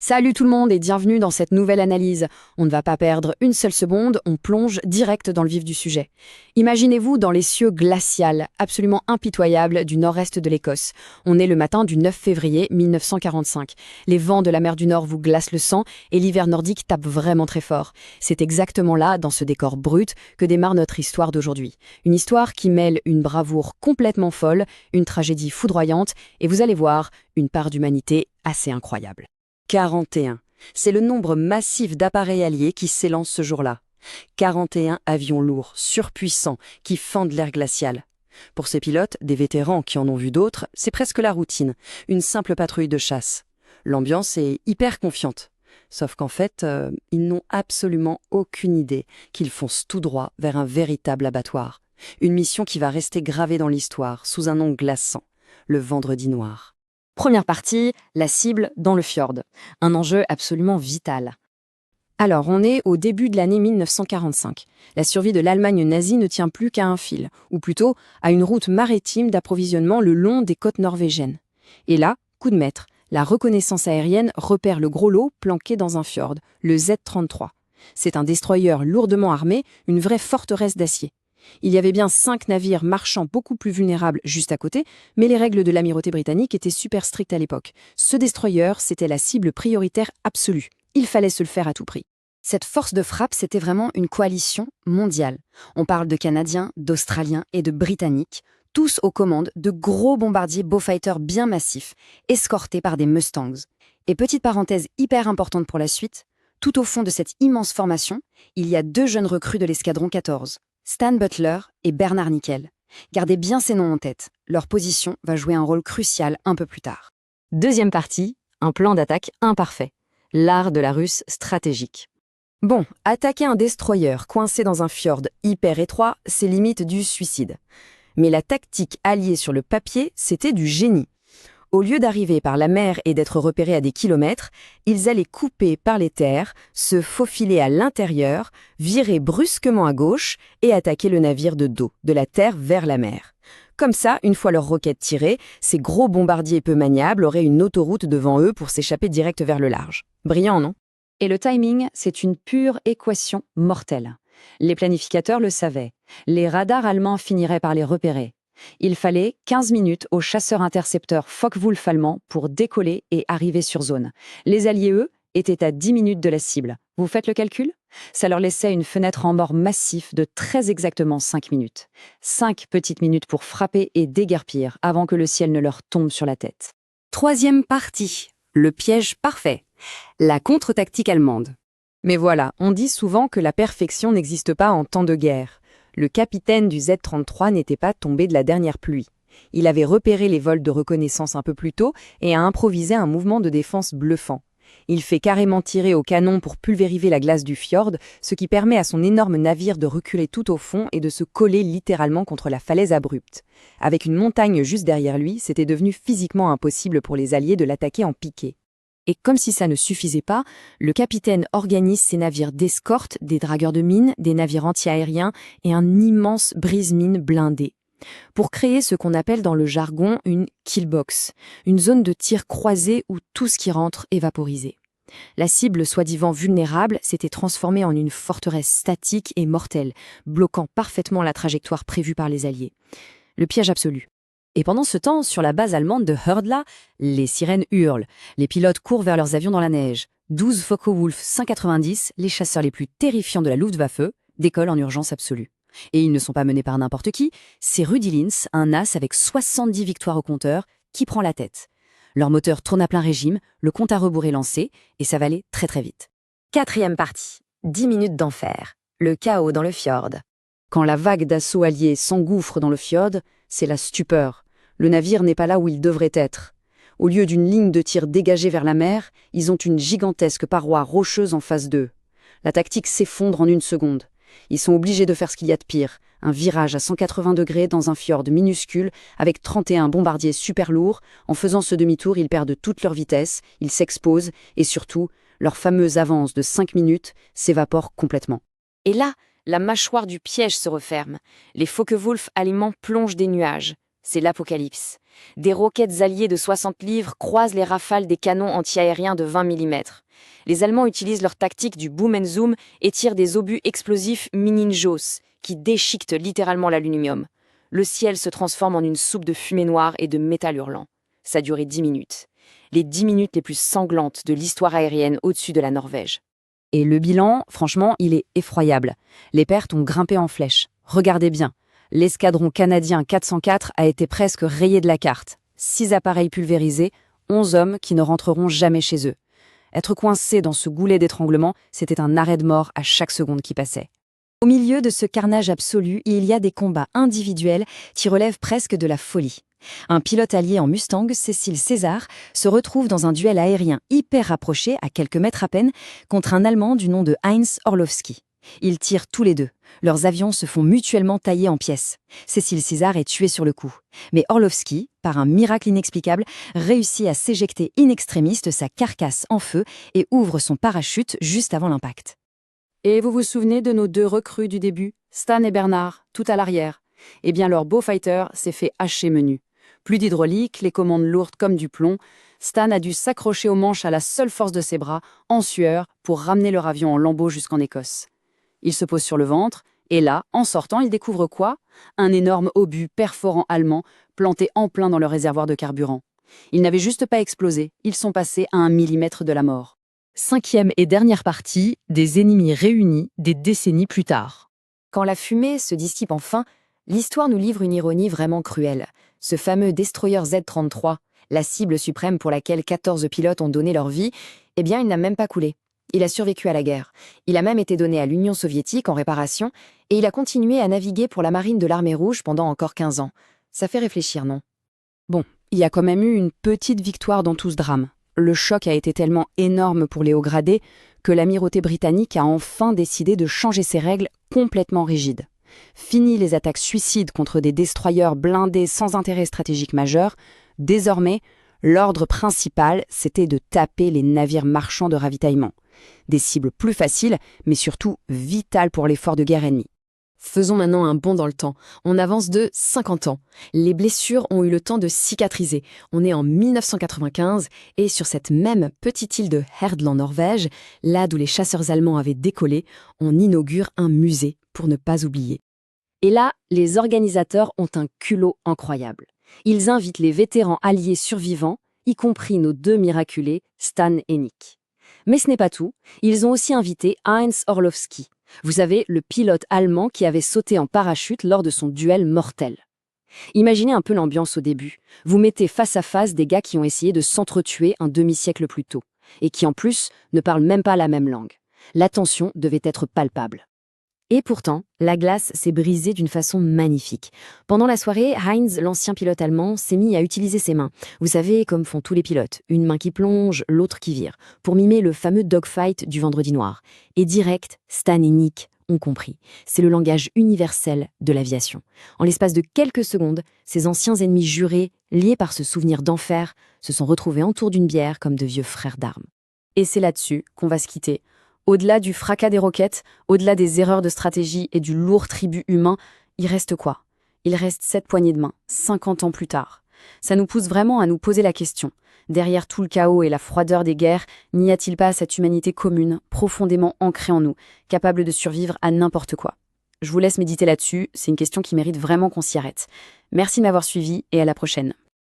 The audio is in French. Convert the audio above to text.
Salut tout le monde et bienvenue dans cette nouvelle analyse. On ne va pas perdre une seule seconde, on plonge direct dans le vif du sujet. Imaginez-vous dans les cieux glaciales, absolument impitoyables du nord-est de l'Écosse. On est le matin du 9 février 1945. Les vents de la mer du Nord vous glacent le sang et l'hiver nordique tape vraiment très fort. C'est exactement là, dans ce décor brut, que démarre notre histoire d'aujourd'hui. Une histoire qui mêle une bravoure complètement folle, une tragédie foudroyante et vous allez voir, une part d'humanité assez incroyable. 41. C'est le nombre massif d'appareils alliés qui s'élancent ce jour-là. 41 avions lourds, surpuissants, qui fendent l'air glacial. Pour ces pilotes, des vétérans qui en ont vu d'autres, c'est presque la routine, une simple patrouille de chasse. L'ambiance est hyper confiante. Sauf qu'en fait, ils n'ont absolument aucune idée qu'ils foncent tout droit vers un véritable abattoir. Une mission qui va rester gravée dans l'histoire, sous un nom glaçant, le Vendredi noir. Première partie, la cible dans le fjord. Un enjeu absolument vital. Alors, on est au début de l'année 1945. La survie de l'Allemagne nazie ne tient plus qu'à un fil, ou plutôt à une route maritime d'approvisionnement le long des côtes norvégiennes. Et là, coup de maître, la reconnaissance aérienne repère le gros lot planqué dans un fjord, le Z-33. C'est un destroyer lourdement armé, une vraie forteresse d'acier. Il y avait bien 5 navires marchands beaucoup plus vulnérables juste à côté, mais les règles de l'amirauté britannique étaient super strictes à l'époque. Ce destroyer, c'était la cible prioritaire absolue. Il fallait se le faire à tout prix. Cette force de frappe, c'était vraiment une coalition mondiale. On parle de Canadiens, d'Australiens et de Britanniques, tous aux commandes de gros bombardiers Beaufighter bien massifs, escortés par des Mustangs. Et petite parenthèse hyper importante pour la suite, tout au fond de cette immense formation, il y a 2 jeunes recrues de l'escadron 14. Stan Butler et Bernard Nickel. Gardez bien ces noms en tête, leur position va jouer un rôle crucial un peu plus tard. Deuxième partie, un plan d'attaque imparfait. L'art de la Russe stratégique. Bon, attaquer un destroyer coincé dans un fjord hyper étroit, c'est limite du suicide. Mais la tactique alliée sur le papier, c'était du génie. Au lieu d'arriver par la mer et d'être repérés à des kilomètres, ils allaient couper par les terres, se faufiler à l'intérieur, virer brusquement à gauche et attaquer le navire de dos, de la terre vers la mer. Comme ça, une fois leurs roquettes tirées, ces gros bombardiers peu maniables auraient une autoroute devant eux pour s'échapper direct vers le large. Brillant, non ? Et le timing, c'est une pure équation mortelle. Les planificateurs le savaient. Les radars allemands finiraient par les repérer. Il fallait 15 minutes au chasseur-intercepteur Focke-Wulf allemand pour décoller et arriver sur zone. Les Alliés, eux, étaient à 10 minutes de la cible. Vous faites le calcul ? Ça leur laissait une fenêtre en bord massif de très exactement 5 minutes. 5 petites minutes pour frapper et déguerpir avant que le ciel ne leur tombe sur la tête. Troisième partie, le piège parfait, la contre-tactique allemande. Mais voilà, on dit souvent que la perfection n'existe pas en temps de guerre. Le capitaine du Z-33 n'était pas tombé de la dernière pluie. Il avait repéré les vols de reconnaissance un peu plus tôt et a improvisé un mouvement de défense bluffant. Il fait carrément tirer au canon pour pulvériser la glace du fjord, ce qui permet à son énorme navire de reculer tout au fond et de se coller littéralement contre la falaise abrupte. Avec une montagne juste derrière lui, c'était devenu physiquement impossible pour les Alliés de l'attaquer en piqué. Et comme si ça ne suffisait pas, le capitaine organise ses navires d'escorte, des dragueurs de mines, des navires anti-aériens et un immense brise-mine blindé. Pour créer ce qu'on appelle dans le jargon une killbox, une zone de tir croisée où tout ce qui rentre est vaporisé. La cible soi-disant vulnérable s'était transformée en une forteresse statique et mortelle, bloquant parfaitement la trajectoire prévue par les Alliés. Le piège absolu. Et pendant ce temps, sur la base allemande de Herdla, les sirènes hurlent. Les pilotes courent vers leurs avions dans la neige. 12 Focke-Wulf 190, les chasseurs les plus terrifiants de la Luftwaffe, décollent en urgence absolue. Et ils ne sont pas menés par n'importe qui, c'est Rudi Linz, un as avec 70 victoires au compteur, qui prend la tête. Leur moteur tourne à plein régime, le compte à rebours est lancé, et ça va aller très très vite. Quatrième partie, 10 minutes d'enfer, le chaos dans le fjord. Quand la vague d'assaut alliée s'engouffre dans le fjord, c'est la stupeur. Le navire n'est pas là où il devrait être. Au lieu d'une ligne de tir dégagée vers la mer, ils ont une gigantesque paroi rocheuse en face d'eux. La tactique s'effondre en une seconde. Ils sont obligés de faire ce qu'il y a de pire, un virage à 180 degrés dans un fjord minuscule avec 31 bombardiers super lourds. En faisant ce demi-tour, ils perdent toute leur vitesse, ils s'exposent et surtout, leur fameuse avance de 5 minutes s'évapore complètement. Et là, la mâchoire du piège se referme. Les Focke-Wulf allemands plongent des nuages. c'est l'apocalypse. Des roquettes alliées de 60 livres croisent les rafales des canons antiaériens de 20 mm. Les Allemands utilisent leur tactique du boom and zoom et tirent des obus explosifs meningeos qui déchiquetent littéralement l'aluminium. Le ciel se transforme en une soupe de fumée noire et de métal hurlant. Ça a duré 10 minutes. Les 10 minutes les plus sanglantes de l'histoire aérienne au-dessus de la Norvège. Et le bilan, franchement, il est effroyable. Les pertes ont grimpé en flèche. Regardez bien. L'escadron canadien 404 a été presque rayé de la carte. 6 appareils pulvérisés, 11 hommes qui ne rentreront jamais chez eux. Être coincé dans ce goulet d'étranglement, c'était un arrêt de mort à chaque seconde qui passait. Au milieu de ce carnage absolu, il y a des combats individuels qui relèvent presque de la folie. Un pilote allié en Mustang, Cécile César, se retrouve dans un duel aérien hyper rapproché, à quelques mètres à peine, contre un Allemand du nom de Heinz Orlowski. Ils tirent tous les deux. Leurs avions se font mutuellement tailler en pièces. Cécile César est tuée sur le coup. Mais Orlowski, par un miracle inexplicable, réussit à s'éjecter in extremis de sa carcasse en feu et ouvre son parachute juste avant l'impact. Et vous vous souvenez de nos 2 recrues du début, Stan et Bernard, tout à l'arrière? Eh bien, leur beau fighter s'est fait hacher menu. Plus d'hydraulique, les commandes lourdes comme du plomb. Stan a dû s'accrocher aux manches à la seule force de ses bras, en sueur, pour ramener leur avion en lambeaux jusqu'en Écosse. Il se pose sur le ventre, et là, en sortant, il découvre quoi? Un énorme obus perforant allemand, planté en plein dans le réservoir de carburant. Ils n'avaient juste pas explosé, ils sont passés à 1 millimètre de la mort. 5e et dernière partie, des ennemis réunis des décennies plus tard. Quand la fumée se dissipe enfin, l'histoire nous livre une ironie vraiment cruelle. Ce fameux destroyer Z-33, la cible suprême pour laquelle 14 pilotes ont donné leur vie, eh bien, il n'a même pas coulé. Il a survécu à la guerre. Il a même été donné à l'Union soviétique en réparation et il a continué à naviguer pour la marine de l'Armée rouge pendant encore 15 ans. Ça fait réfléchir, non? Bon, il y a quand même eu une petite victoire dans tout ce drame. Le choc a été tellement énorme pour les hauts gradés que l'amirauté britannique a enfin décidé de changer ses règles complètement rigides. Fini les attaques suicides contre des destroyers blindés sans intérêt stratégique majeur. Désormais, l'ordre principal, c'était de taper les navires marchands de ravitaillement. Des cibles plus faciles, mais surtout vitales pour l'effort de guerre ennemi. Faisons maintenant un bond dans le temps. On avance de 50 ans. Les blessures ont eu le temps de cicatriser. On est en 1995 et sur cette même petite île de Herd en Norvège, là d'où les chasseurs allemands avaient décollé, on inaugure un musée pour ne pas oublier. Et là, les organisateurs ont un culot incroyable. Ils invitent les vétérans alliés survivants, y compris nos 2 miraculés, Stan et Nick. Mais ce n'est pas tout, ils ont aussi invité Heinz Orlowski. Vous savez, le pilote allemand qui avait sauté en parachute lors de son duel mortel. Imaginez un peu l'ambiance au début. Vous mettez face à face des gars qui ont essayé de s'entretuer un demi-siècle plus tôt, et qui en plus ne parlent même pas la même langue. La tension devait être palpable. Et pourtant, la glace s'est brisée d'une façon magnifique. Pendant la soirée, Heinz, l'ancien pilote allemand, s'est mis à utiliser ses mains. Vous savez, comme font tous les pilotes, une main qui plonge, l'autre qui vire, pour mimer le fameux dogfight du Vendredi Noir. Et direct, Stan et Nick ont compris. C'est le langage universel de l'aviation. En l'espace de quelques secondes, ces anciens ennemis jurés, liés par ce souvenir d'enfer, se sont retrouvés autour d'une bière comme de vieux frères d'armes. Et c'est là-dessus qu'on va se quitter. Au-delà du fracas des roquettes, au-delà des erreurs de stratégie et du lourd tribut humain, il reste quoi? Il reste 7 poignées de main, 50 ans plus tard. Ça nous pousse vraiment à nous poser la question. Derrière tout le chaos et la froideur des guerres, n'y a-t-il pas cette humanité commune, profondément ancrée en nous, capable de survivre à n'importe quoi? Je vous laisse méditer là-dessus, c'est une question qui mérite vraiment qu'on s'y arrête. Merci de m'avoir suivi et à la prochaine.